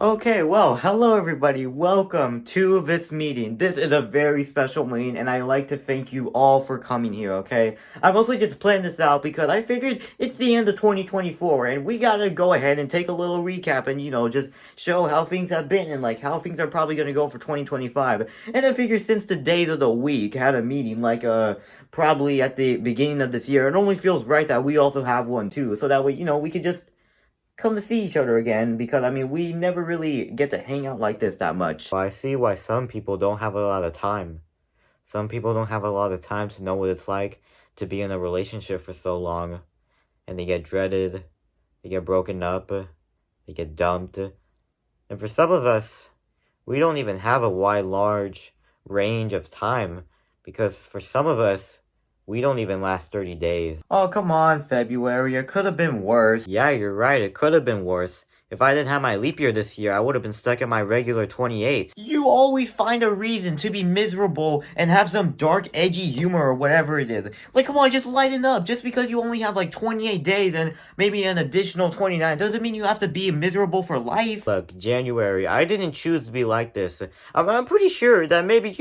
Okay, well, hello everybody. Welcome to this meeting. This is a very special meeting, and I'd like to thank you all for coming here, okay? I mostly just planned this out because I figured it's the end of 2024, and we gotta go ahead and take a little recap and, just show how things have been and, how things are probably gonna go for 2025. And I figured since the days of the week had a meeting, probably at the beginning of this year, it only feels right that we also have one too, so that way, we could just come to see each other again because we never really get to hang out like this that much. Well, I see why some people don't have a lot of time. Some people don't have a lot of time to know what it's like to be in a relationship for so long, and they get dreaded, they get broken up, they get dumped. And for some of us, we don't even have a large range of time because for some of us, we don't even last 30 days. Oh, come on, February. It could have been worse. Yeah, you're right. It could have been worse. If I didn't have my leap year this year, I would have been stuck at my regular 28. You always find a reason to be miserable and have some dark, edgy humor or whatever it is. Come on, just lighten up. Just because you only have 28 days and maybe an additional 29 doesn't mean you have to be miserable for life. Look, January, I didn't choose to be like this. I'm pretty sure that maybe,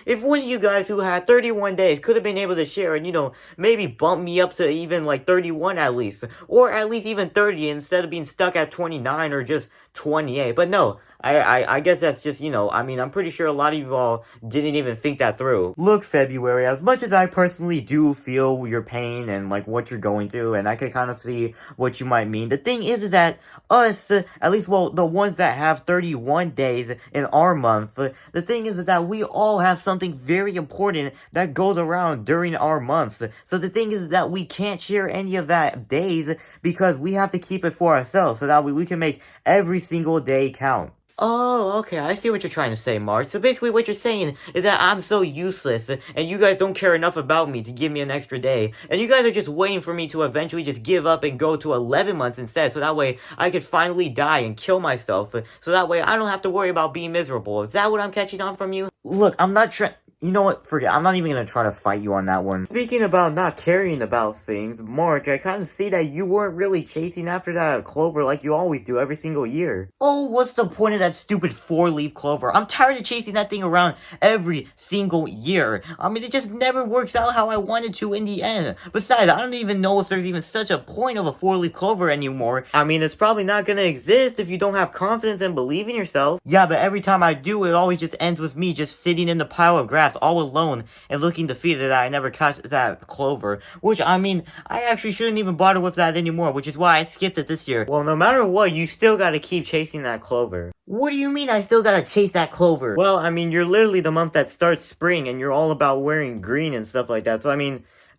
if one of you guys who had 31 days could have been able to share and, maybe bump me up to even 31 at least. Or at least even 30 instead of being stuck at 29 or just 28. But no, I guess that's just, I'm pretty sure a lot of you all didn't even think that through. Look, February, as much as I personally do feel your pain and what you're going through, and I can kind of see what you might mean, the thing is that us, at least, the ones that have 31 days in our month, the thing is that we all have something very important that goes around during our months. So the thing is that we can't share any of that days because we have to keep it for ourselves so that we can make every single day count. Oh, okay, I see what you're trying to say, Mark. So basically what you're saying is that I'm so useless, and you guys don't care enough about me to give me an extra day, and you guys are just waiting for me to eventually just give up and go to 11 months instead, so that way I could finally die and kill myself, so that way I don't have to worry about being miserable. Is that what I'm catching on from you? Look, I'm not trying... You know what? Forget. I'm not even gonna try to fight you on that one. Speaking about not caring about things, Mark, I kind of see that you weren't really chasing after that clover like you always do every single year. Oh, what's the point of that stupid 4-leaf clover? I'm tired of chasing that thing around every single year. It just never works out how I wanted to in the end. Besides, I don't even know if there's even such a point of a 4-leaf clover anymore. It's probably not gonna exist if you don't have confidence and believe in yourself. Yeah, but every time I do, it always just ends with me just sitting in the pile of grass all alone and looking defeated that I never caught that clover, which I actually shouldn't even bother with that anymore, which is why I skipped it this year. Well, no matter what, you still gotta keep chasing that clover. What do you mean I still gotta chase that clover? Well, you're literally the month that starts spring and you're all about wearing green and stuff like that, so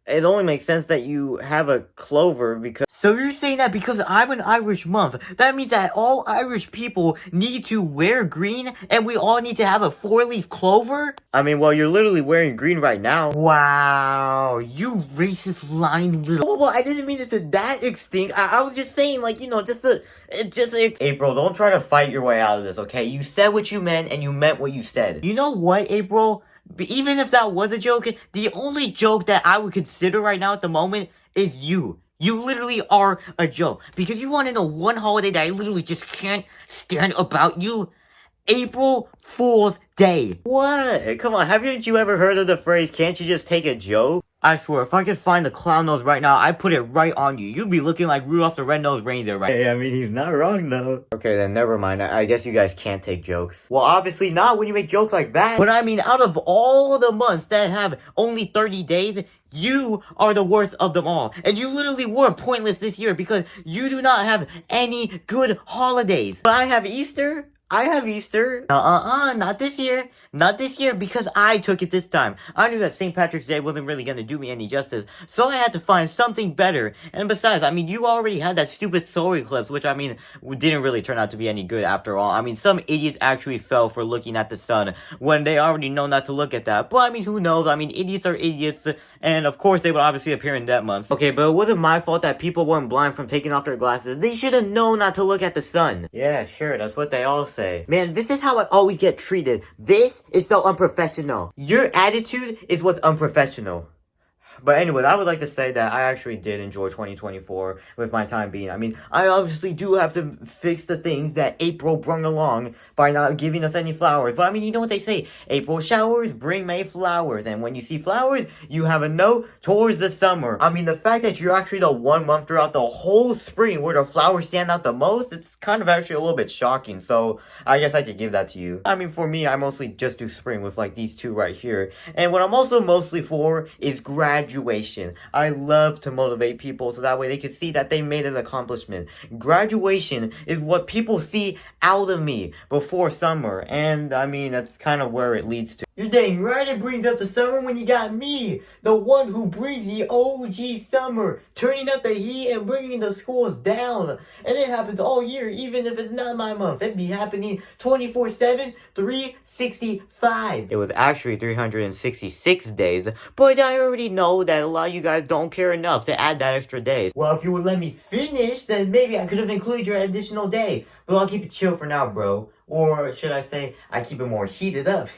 it only makes sense that you have a clover because... So you're saying that because I'm an Irish month, that means that all Irish people need to wear green and we all need to have a 4-leaf clover? Well, you're literally wearing green right now. Wow, you racist lying little... Well, I didn't mean it to that extent. I was just saying, April, don't try to fight your way out of this, okay? You said what you meant and you meant what you said. You know what, April? Even if that was a joke, the only joke that I would consider right now at the moment is you. You literally are a joke. Because you want to know one holiday that I literally just can't stand about you? April Fool's Day. What? Come on, haven't you ever heard of the phrase, can't you just take a joke? I swear, if I could find the clown nose right now, I'd put it right on you. You'd be looking like Rudolph the Red-Nosed Reindeer, right? Hey, he's not wrong, though. Okay, then never mind. I guess you guys can't take jokes. Well, obviously not when you make jokes like that. But out of all the months that have only 30 days, you are the worst of them all. And you literally were pointless this year because you do not have any good holidays. But I have Easter. I have Easter. Not this year. Not this year because I took it this time. I knew that St. Patrick's Day wasn't really gonna do me any justice, so I had to find something better. And besides, you already had that stupid solar eclipse, which, didn't really turn out to be any good after all. Some idiots actually fell for looking at the sun when they already know not to look at that. But, who knows? Idiots are idiots, and of course they would obviously appear in that month. Okay, but it wasn't my fault that people weren't blind from taking off their glasses. They should have known not to look at the sun. Yeah, sure, that's what they all say. Man, this is how I always get treated. This is so unprofessional. Your attitude is what's unprofessional. But anyway, I would like to say that I actually did enjoy 2024 with my time being. I mean, I obviously do have to fix the things that April brought along by not giving us any flowers. But I mean, you know what they say, April showers bring May flowers. And when you see flowers, you have a note towards the summer. I mean, the fact that you're actually the 1 month throughout the whole spring where the flowers stand out the most, it's kind of actually a little bit shocking. So I guess I could give that to you. I mean, for me, I mostly just do spring with like these two right here. And what I'm also mostly for is graduation. I love to motivate people so that way they can see that they made an accomplishment. Graduation is what people see out of me before summer. And I mean, that's kind of where it leads to. You're dang right it brings up the summer when you got me, the one who brings the OG summer, turning up the heat and bringing the schools down. And it happens all year, even if it's not my month. It be happening 24/7, 365. It was actually 366 days, but I already know that a lot of you guys don't care enough to add that extra day. Well, if you would let me finish, then maybe I could have included your additional day. But I'll keep it chill for now, bro. Or should I say, I keep it more heated up.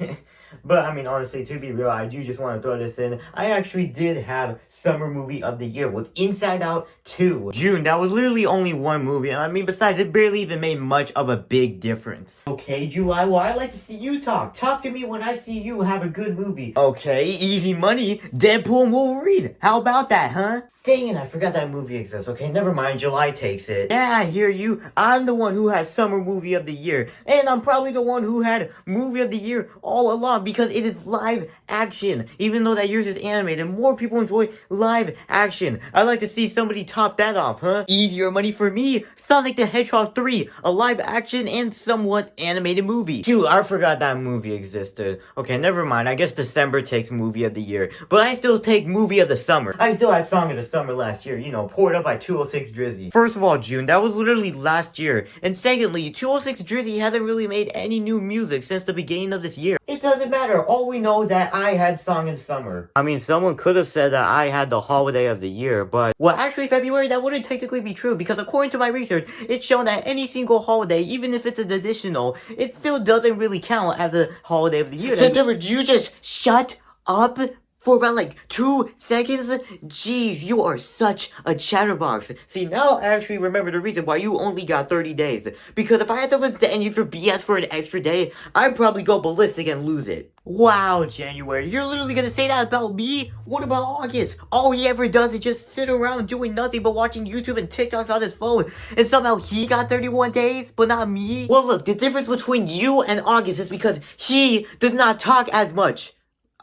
But I mean, honestly, to be real, I do just want to throw this in. I actually did have Summer Movie of the Year with Inside Out 2. June, that was literally only one movie. And I mean, besides, it barely even made much of a big difference. Okay, July, well, I like to see you talk. Talk to me when I see you have a good movie. Okay, easy money. Deadpool and Wolverine. How about that, huh? Dang it, I forgot that movie exists. Okay, never mind, July takes it. Yeah, I hear you. I'm the one who has Summer Movie of the Year. And I'm probably the one who had Movie of the Year all along because it is live action. Even though that yours is animated, more people enjoy live action. I'd like to see somebody top that off, huh? Easier money for me. Sonic the Hedgehog 3, a live action and somewhat animated movie. Shoot, I forgot that movie existed. Okay, never mind. I guess December takes Movie of the Year. But I still take Movie of the Summer. I still had Song of the Summer last year, you know, poured up by 206 Drizzy. First of all, June, that was literally last year. And secondly, 206 Drizzy hasn't really made any new music since the beginning of this year. It doesn't matter. All we know is that I had Song of the Summer. I mean, someone could have said that I had the Holiday of the Year, but, well, actually, February, that wouldn't technically be true because according to my research, it's shown that any single holiday, even if it's an additional, it still doesn't really count as a Holiday of the Year. September, do you just shut up for about like 2 seconds? Jeez, you are such a chatterbox. See, now I actually remember the reason why you only got 30 days. Because if I had to listen to any of your BS for an extra day, I'd probably go ballistic and lose it. Wow, January, you're literally gonna say that about me? What about August? All he ever does is just sit around doing nothing but watching YouTube and TikToks on his phone. And somehow he got 31 days, but not me? Well, look, the difference between you and August is because he does not talk as much.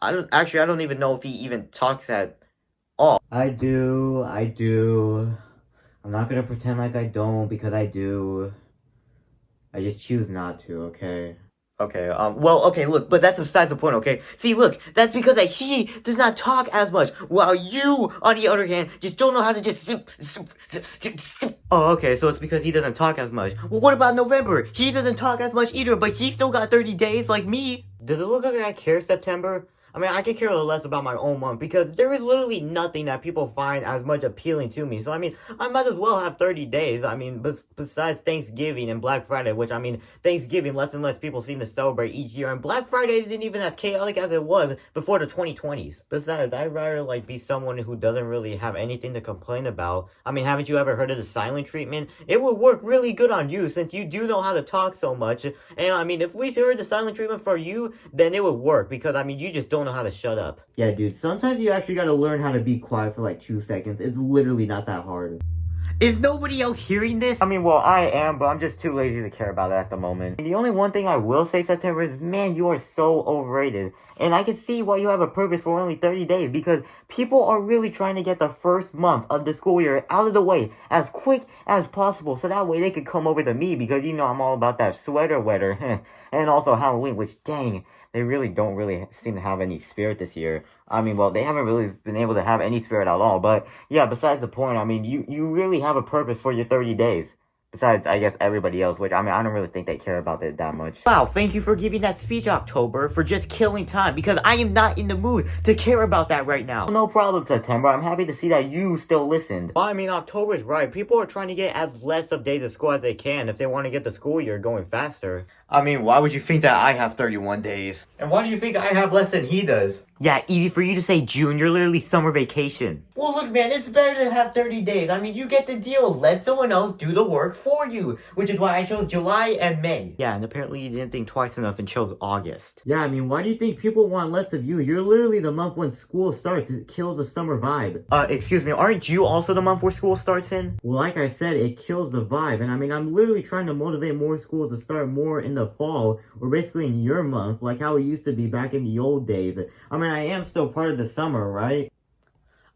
I don't even know if he even talks at all. I do. I'm not gonna pretend like I don't because I do. I just choose not to, okay? Okay, well, okay, look, but that's besides the point, okay? See, look, that's because he does not talk as much, while you, on the other hand, just don't know how to just... Oh, okay, so it's because he doesn't talk as much. Well, what about November? He doesn't talk as much either, but he still got 30 days like me. Does it look like I care, September? I mean, I could care a little less about my own month because there is literally nothing that people find as much appealing to me. So, I mean, I might as well have 30 days. I mean, besides Thanksgiving and Black Friday, which, I mean, Thanksgiving, less and less people seem to celebrate each year. And Black Friday isn't even as chaotic as it was before the 2020s. Besides, I'd rather, like, be someone who doesn't really have anything to complain about. I mean, haven't you ever heard of the silent treatment? It would work really good on you since you do know how to talk so much. And, I mean, if we heard the silent treatment for you, then it would work because, I mean, you just don't know how to shut up. Yeah, dude, sometimes you actually gotta learn how to be quiet for like 2 seconds. It's literally not that hard. Is nobody else hearing this? I mean, well, I am, but I'm just too lazy to care about it at the moment. And the only one thing I will say, September, is, man, you are so overrated. And I can see why you have a purpose for only 30 days, because people are really trying to get the first month of the school year out of the way as quick as possible, so that way they could come over to me, because, you know, I'm all about that sweater weather. And also Halloween, which, dang, they really don't really seem to have any spirit this year. I mean, well, they haven't really been able to have any spirit at all. But, yeah, besides the point, I mean, you really have a purpose for your 30 days. Besides, I guess everybody else, which, I mean, I don't really think they care about it that much. Wow, thank you for giving that speech, October, for just killing time, because I am not in the mood to care about that right now. No problem, September. I'm happy to see that you still listened. Well, I mean, October is right. People are trying to get as less of days of school as they can if they want to get the school year going faster. I mean, why would you think that I have 31 days? And why do you think I have less than he does? Yeah, easy for you to say, June. You're literally summer vacation. Well, look, man, it's better to have 30 days. I mean, you get the deal. Let someone else do the work for you. Which is why I chose July and May. Yeah, and apparently you didn't think twice enough and chose August. Yeah, I mean, why do you think people want less of you? You're literally the month when school starts. It kills the summer vibe. Excuse me, aren't you also the month where school starts in? Well, like I said, it kills the vibe. And I mean, I'm literally trying to motivate more schools to start more in the fall, or basically in your month, like how it used to be back in the old days. I mean, I am still part of the summer, right?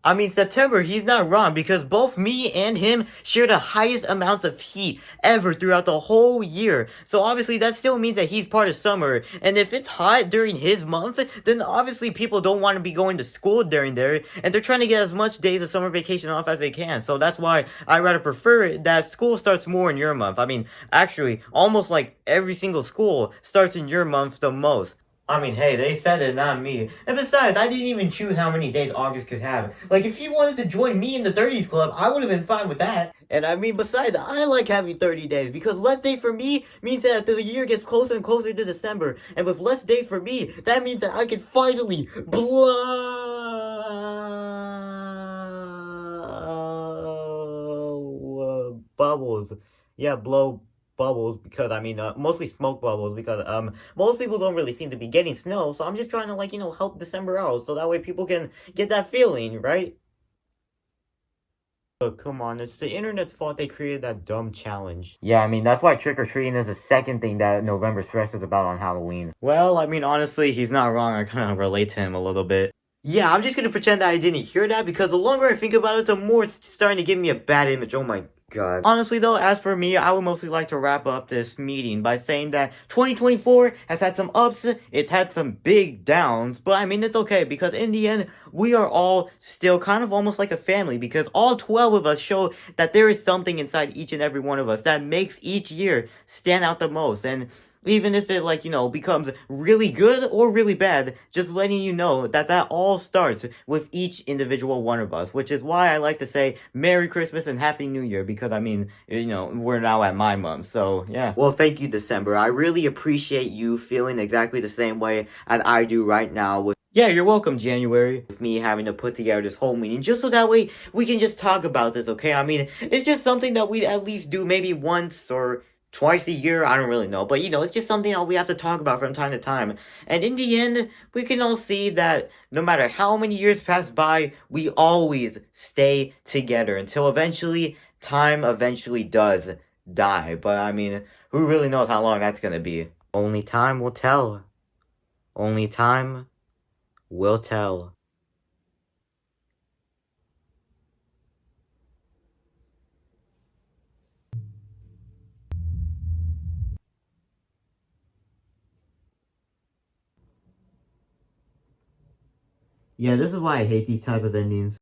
I mean, September, he's not wrong, because both me and him share the highest amounts of heat ever throughout the whole year. So obviously that still means that he's part of summer. And if it's hot during his month, then obviously people don't want to be going to school during there. And they're trying to get as much days of summer vacation off as they can. So that's why I rather prefer that school starts more in your month. I mean, actually, almost like every single school starts in your month the most. I mean, hey, they said it, not me. And besides, I didn't even choose how many days August could have. Like, if he wanted to join me in the 30s club, I would have been fine with that. And I mean, besides, I like having 30 days, because less days for me means that the year gets closer and closer to December. And with less days for me, that means that I can finally blow bubbles. Yeah, blow bubbles, because I mean, mostly smoke bubbles, because most people don't really seem to be getting snow, so I'm just trying to, like, you know, help December out, so that way people can get that feeling, right? But come on, it's the internet's fault they created that dumb challenge. Yeah, I mean, that's why trick-or-treating is the second thing that November stresses about on Halloween. Well, I mean, honestly, he's not wrong. I kind of relate to him a little bit. Yeah, I'm just gonna pretend that I didn't hear that, because the longer I think about it, the more it's starting to give me a bad image. Oh my God. Honestly though, as for me, I would mostly like to wrap up this meeting by saying that 2024 has had some ups, it's had some big downs, but I mean, it's okay, because in the end, we are all still kind of almost like a family, because all 12 of us show that there is something inside each and every one of us that makes each year stand out the most. And even if it, like, you know, becomes really good or really bad, just letting you know that that all starts with each individual one of us, which is why I like to say Merry Christmas and Happy New Year, because, I mean, you know, we're now at my month, so, yeah. Well, thank you, December. I really appreciate you feeling exactly the same way as I do right now with yeah, you're welcome, January. With me having to put together this whole meeting, just so that way we can just talk about this, okay? I mean, it's just something that we at least do maybe once or twice a year, I don't really know, but you know, it's just something that we have to talk about from time to time. And in the end, we can all see that no matter how many years pass by, we always stay together until eventually, time eventually does die. But I mean, who really knows how long that's gonna be? Only time will tell. Only time will tell. Yeah, this is why I hate these type of endings.